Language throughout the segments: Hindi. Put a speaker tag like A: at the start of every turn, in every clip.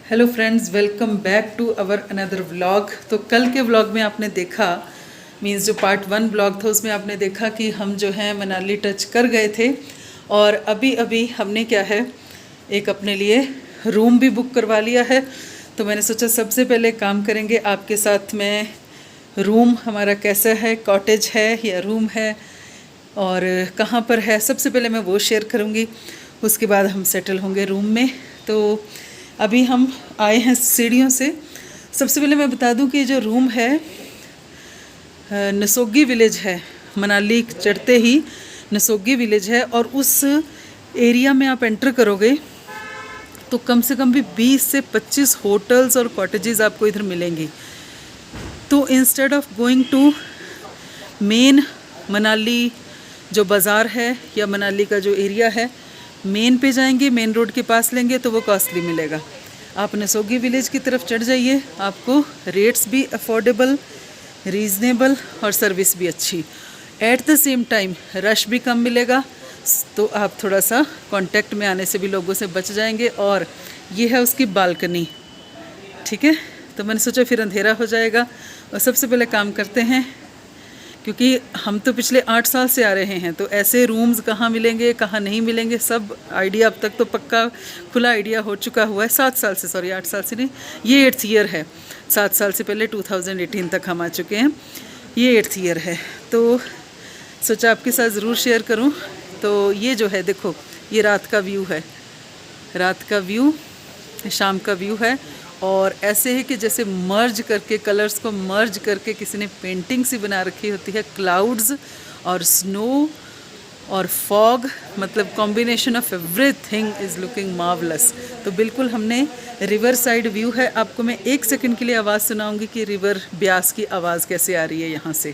A: Hello friends, welcome back to our another vlog. तो कल के व्लॉग में आपने देखा, मींस जो पार्ट 1 व्लॉग था उसमें आपने देखा कि हम जो है मनाली टच कर गए थे। और अभी अभी हमने क्या है, एक अपने लिए रूम भी बुक करवा लिया है। तो मैंने सोचा सबसे पहले काम करेंगे आपके साथ में, रूम हमारा कैसा है, कॉटेज है या रूम है और कहाँ पर है, सबसे पहले मैं वो शेयर करूँगी। उसके बाद हम सेटल होंगे रूम में। तो अभी हम आए हैं सीढ़ियों से। सबसे पहले मैं बता दूं कि ये जो रूम है नसोगी विलेज है, मनाली चढ़ते ही नसोगी विलेज है। और उस एरिया में आप एंटर करोगे तो कम से कम भी 20 से 25 होटल्स और कॉटेजेस आपको इधर मिलेंगी। तो instead of going to main Manali जो बाज़ार है या मनाली का जो एरिया है, मेन पे जाएंगे, मेन रोड के पास लेंगे तो वो कॉस्टली मिलेगा। आप नसोगी विलेज की तरफ चढ़ जाइए, आपको रेट्स भी अफोर्डेबल, रीज़नेबल और सर्विस भी अच्छी। At the same time rush भी कम मिलेगा, तो आप थोड़ा सा कांटेक्ट में आने से भी लोगों से बच जाएंगे। और ये है उसकी बालकनी, ठीक है। तो मैंने सोचा फिर अंधेरा हो जाएगा और सबसे पहले काम करते हैं, क्योंकि हम तो पिछले 8 साल से आ रहे हैं, तो ऐसे रूम्स कहाँ मिलेंगे कहाँ नहीं मिलेंगे सब आइडिया अब तक तो पक्का खुला आइडिया हो चुका हुआ है। 7 साल से, सॉरी 8 साल से नहीं, ये 8th ईयर है। 7 साल से पहले 2018 तक हम आ चुके हैं, ये 8th ईयर है। तो सोचा आपके साथ ज़रूर शेयर करूं। तो ये जो है देखो, ये रात का व्यू है, रात का व्यू, शाम का व्यू है। और ऐसे है कि जैसे मर्ज करके, कलर्स को मर्ज करके किसी ने पेंटिंग सी बना रखी होती है। क्लाउड्स और स्नो और फॉग, मतलब combination of everything is looking marvellous. तो बिल्कुल हमने रिवर साइड व्यू है। आपको मैं 1 सेकंड के लिए आवाज़ सुनाऊंगी कि रिवर ब्यास की आवाज़ कैसे आ रही है यहाँ से।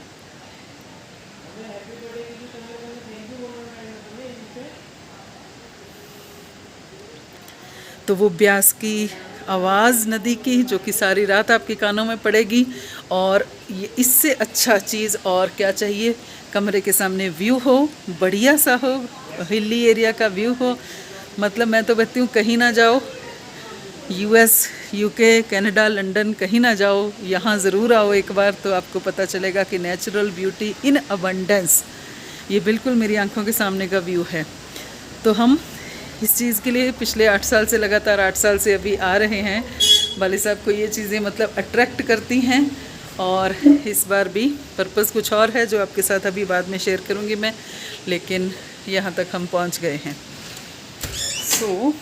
A: तो वो ब्यास की आवाज़ नदी की, जो कि सारी रात आपके कानों में पड़ेगी। और ये इससे अच्छा चीज़ और क्या चाहिए, कमरे के सामने व्यू हो, बढ़िया सा हो, हिली एरिया का व्यू हो। मतलब मैं तो कहती हूँ कहीं ना जाओ, यूएस, यूके, कनाडा, लंदन, कहीं ना जाओ, यहाँ ज़रूर आओ एक बार, तो आपको पता चलेगा कि नेचुरल ब्यूटी इन अबंडेंस, ये बिल्कुल मेरी आंखों के सामने का व्यू है। तो हम इस चीज़ के लिए पिछले 8 साल से, लगातार 8 साल से अभी आ रहे हैं। वाले साहब को ये चीज़ें मतलब अट्रैक्ट करती हैं। और इस बार भी पर्पज़ कुछ और है जो आपके साथ अभी बाद में शेयर करूँगी मैं, लेकिन यहाँ तक हम पहुँच गए हैं। सो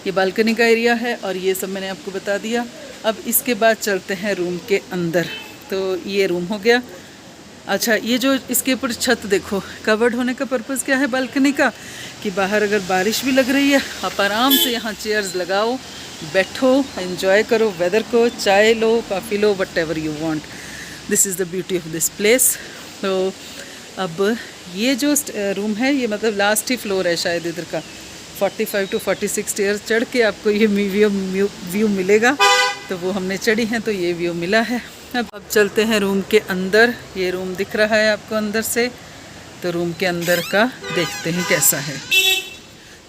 A: ये बालकनी का एरिया है और ये सब मैंने आपको बता दिया। अब इसके बाद चलते हैं रूम के अंदर। तो ये रूम हो गया। अच्छा, ये जो इसके ऊपर छत देखो, कवर्ड होने का पर्पज़ क्या है बालकनी का, कि बाहर अगर बारिश भी लग रही है, आप आराम से यहाँ चेयर्स लगाओ, बैठो, एंजॉय करो वेदर को, चाय लो, कॉफ़ी लो, whatever you want. This is the beauty of this place. तो अब ये जो रूम है, ये मतलब लास्ट ही फ्लोर है शायद इधर का। 45 to 46 स्टेयर्स चढ़ के आपको ये व्यू मिलेगा। तो वो हमने चढ़ी हैं तो ये व्यू मिला है। अब चलते हैं रूम के अंदर। ये रूम दिख रहा है आपको अंदर से, तो रूम के अंदर का देखते हैं कैसा है।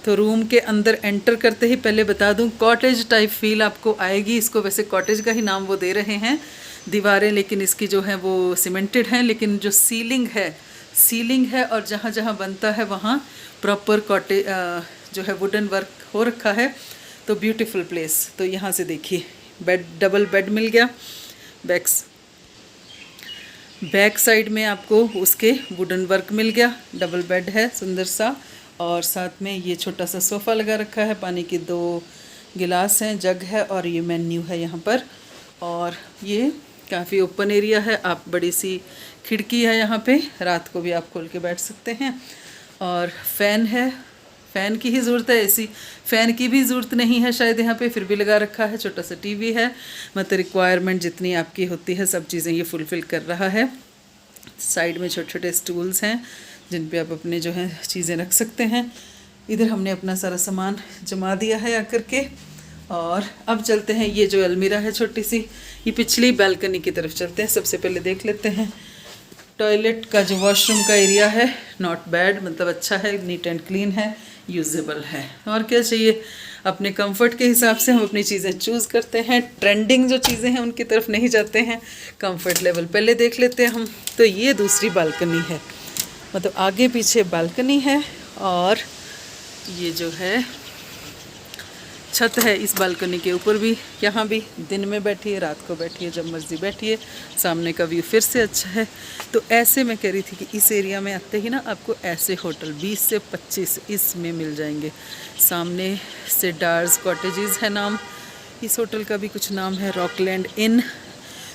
A: तो रूम के अंदर एंटर करते ही पहले बता दूं, कॉटेज टाइप फील आपको आएगी। इसको वैसे कॉटेज का ही नाम वो दे रहे हैं, दीवारें लेकिन इसकी जो है वो सीमेंटेड हैं, लेकिन जो सीलिंग है और जहाँ जहाँ बनता है वहाँ प्रॉपर कॉटेज जो है वुडन वर्क हो रखा है। तो ब्यूटीफुल प्लेस। तो यहाँ से देखिए, बेड, डबल बेड मिल गया। बैक साइड में आपको उसके वुडन वर्क मिल गया, डबल बेड है सुंदर सा। और साथ में ये छोटा सा सोफ़ा लगा रखा है, पानी की 2 गिलास हैं, जग है और ये मेन्यू है यहाँ पर। और ये काफ़ी ओपन एरिया है, आप बड़ी सी खिड़की है यहाँ पे, रात को भी आप खोल के बैठ सकते हैं। और फ़ैन है, फ़ैन की ही ज़रूरत है, एसी फ़ैन की भी ज़रूरत नहीं है शायद यहाँ पे, फिर भी लगा रखा है। छोटा सा टीवी है, मतलब रिक्वायरमेंट जितनी आपकी होती है सब चीज़ें ये फुलफ़िल कर रहा है। साइड में छोटे छोटे स्टूल्स हैं जिन पे आप अपने जो है चीज़ें रख सकते हैं। इधर हमने अपना सारा सामान जमा दिया है आकर के। और अब चलते हैं, ये जो अलमीरा है छोटी सी, ये पिछली बालकनी की तरफ चलते हैं। सबसे पहले देख लेते हैं टॉयलेट का जो वॉशरूम का एरिया है नॉट बैड, मतलब अच्छा है, नीट एंड क्लीन है, यूजेबल है। और क्या चाहिए, अपने कंफर्ट के हिसाब से हम अपनी चीज़ें चूज़ करते हैं। ट्रेंडिंग जो चीज़ें हैं उनकी तरफ नहीं जाते हैं, कंफर्ट लेवल पहले देख लेते हैं हम। तो ये दूसरी बालकनी है, मतलब आगे पीछे बालकनी है और ये जो है छत है इस बालकनी के ऊपर भी। यहाँ भी दिन में बैठिए, रात को बैठिए, जब मर्जी बैठिए, सामने का व्यू फिर से अच्छा है। तो ऐसे मैं कह रही थी कि इस एरिया में आते ही ना आपको ऐसे होटल 20 से 25 इसमें मिल जाएंगे। सामने से डार्स कॉटेजेस है नाम, इस होटल का भी कुछ नाम है रॉकलैंड इन।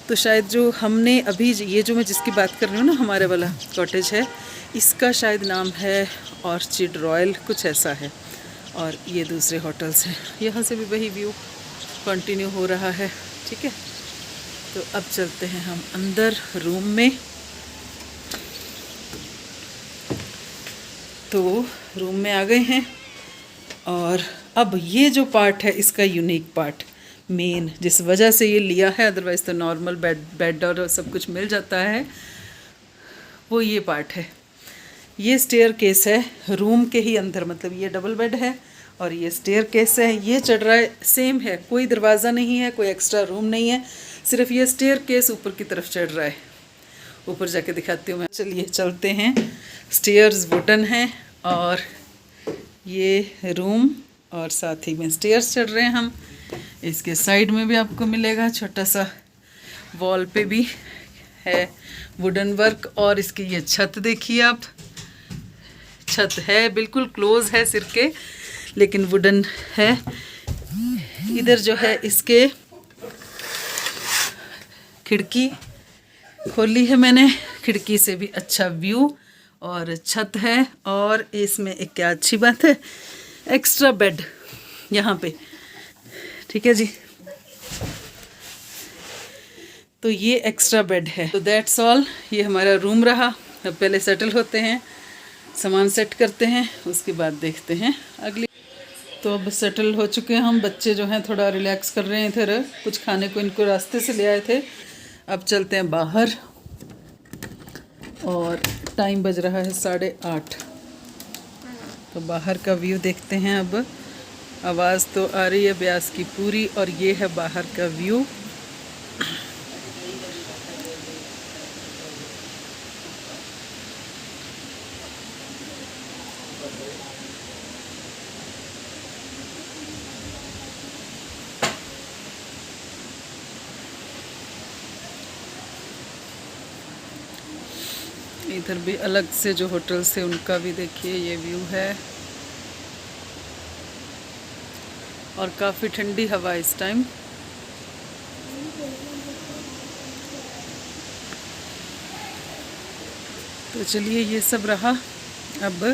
A: तो शायद जो हमने अभी ये जो मैं जिसकी बात कर रही हूँ ना, हमारे वाला कॉटेज है, इसका शायद नाम है ऑर्चिड रॉयल, कुछ ऐसा है। और ये दूसरे होटल्स हैं, यहाँ से भी वही व्यू कंटिन्यू हो रहा है। ठीक है, तो अब चलते हैं हम अंदर रूम में। तो रूम में आ गए हैं और अब ये जो पार्ट है इसका यूनिक पार्ट, मेन जिस वजह से ये लिया है, अदरवाइज़ तो नॉर्मल बेड और सब कुछ मिल जाता है, वो ये पार्ट है। ये स्टेयर केस है रूम के ही अंदर, मतलब ये डबल बेड है और ये स्टेयर केस है, ये चढ़ रहा है, सेम है, कोई दरवाज़ा नहीं है, कोई एक्स्ट्रा रूम नहीं है, सिर्फ ये स्टेयर केस ऊपर की तरफ चढ़ रहा है। ऊपर जाके दिखाती हूँ मैं, चलिए चलते हैं। स्टेयर्स वुडन हैं और ये रूम और साथ ही में स्टेयर्स चढ़ रहे हैं हम। इसके साइड में भी आपको मिलेगा छोटा सा, वॉल पे भी है वुडन वर्क। और इसकी ये छत देखिए आप, छत है बिल्कुल क्लोज है सिर के, लेकिन वुडन है। इधर जो है इसके खिड़की खोली है मैंने, खिड़की से भी अच्छा व्यू और छत है। और इसमें एक क्या अच्छी बात है, एक्स्ट्रा बेड यहाँ पे। ठीक है जी, तो ये एक्स्ट्रा बेड है। तो दैट्स ऑल, ये हमारा रूम रहा। अब पहले सेटल होते हैं, सामान सेट करते हैं, उसके बाद देखते हैं अगली। तो अब सेटल हो चुके हैं हम, बच्चे जो हैं थोड़ा रिलैक्स कर रहे हैं इधर, कुछ खाने को इनको रास्ते से ले आए थे। अब चलते हैं बाहर और टाइम बज रहा है 8:30। तो बाहर का व्यू देखते हैं अब। आवाज़ तो आ रही है ब्यास की पूरी, और ये है बाहर का व्यू। इधर भी अलग से जो होटल्स है उनका भी देखिए ये व्यू है, और काफ़ी ठंडी हवा इस टाइम। तो चलिए ये सब रहा, अब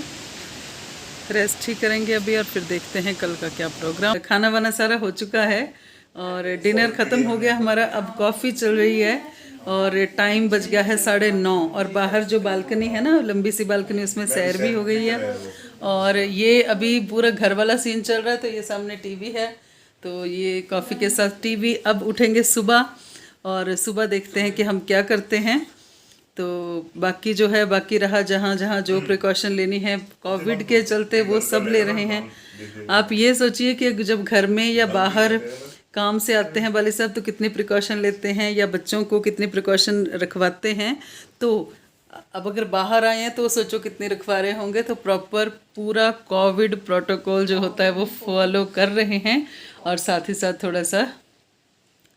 A: रेस्ट ही करेंगे अभी और फिर देखते हैं कल का क्या प्रोग्राम। खाना वाना सारा हो चुका है और डिनर ख़त्म हो गया हमारा। अब कॉफ़ी चल रही है और टाइम बज गया है 9:30। और बाहर जो बालकनी है ना, लंबी सी बालकनी, उसमें सैर भी हो गई है। और ये अभी पूरा घर वाला सीन चल रहा है। तो ये सामने टीवी है, तो ये कॉफ़ी के साथ टीवी। अब उठेंगे सुबह और सुबह देखते हैं कि हम क्या करते हैं। तो बाकी जो है, बाकी रहा जहाँ जहाँ जो प्रिकॉशन लेनी है कोविड के चलते, वो सब ले रहे हैं। आप ये सोचिए कि जब घर में या बाहर काम से आते हैं वाले साहब तो कितने प्रिकॉशन लेते हैं, या बच्चों को कितने प्रिकॉशन रखवाते हैं। तो अब अगर बाहर आए हैं तो सोचो कितने रखवा रहे होंगे। तो प्रॉपर पूरा कोविड प्रोटोकॉल जो होता है वो फॉलो कर रहे हैं, और साथ ही साथ थोड़ा सा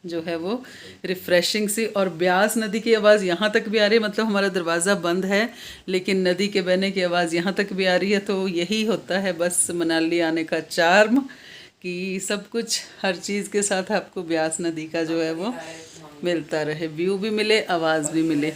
A: जो है वो रिफ़्रेशिंग सी। और ब्यास नदी की आवाज़ यहाँ तक भी आ रही है, मतलब हमारा दरवाज़ा बंद है लेकिन नदी के बहने की आवाज़ यहाँ तक भी आ रही है। तो यही होता है बस मनाली आने का चार्म, कि सब कुछ हर चीज़ के साथ आपको ब्यास नदी का जो है वो मिलता रहे, व्यू भी मिले, आवाज़ भी मिले।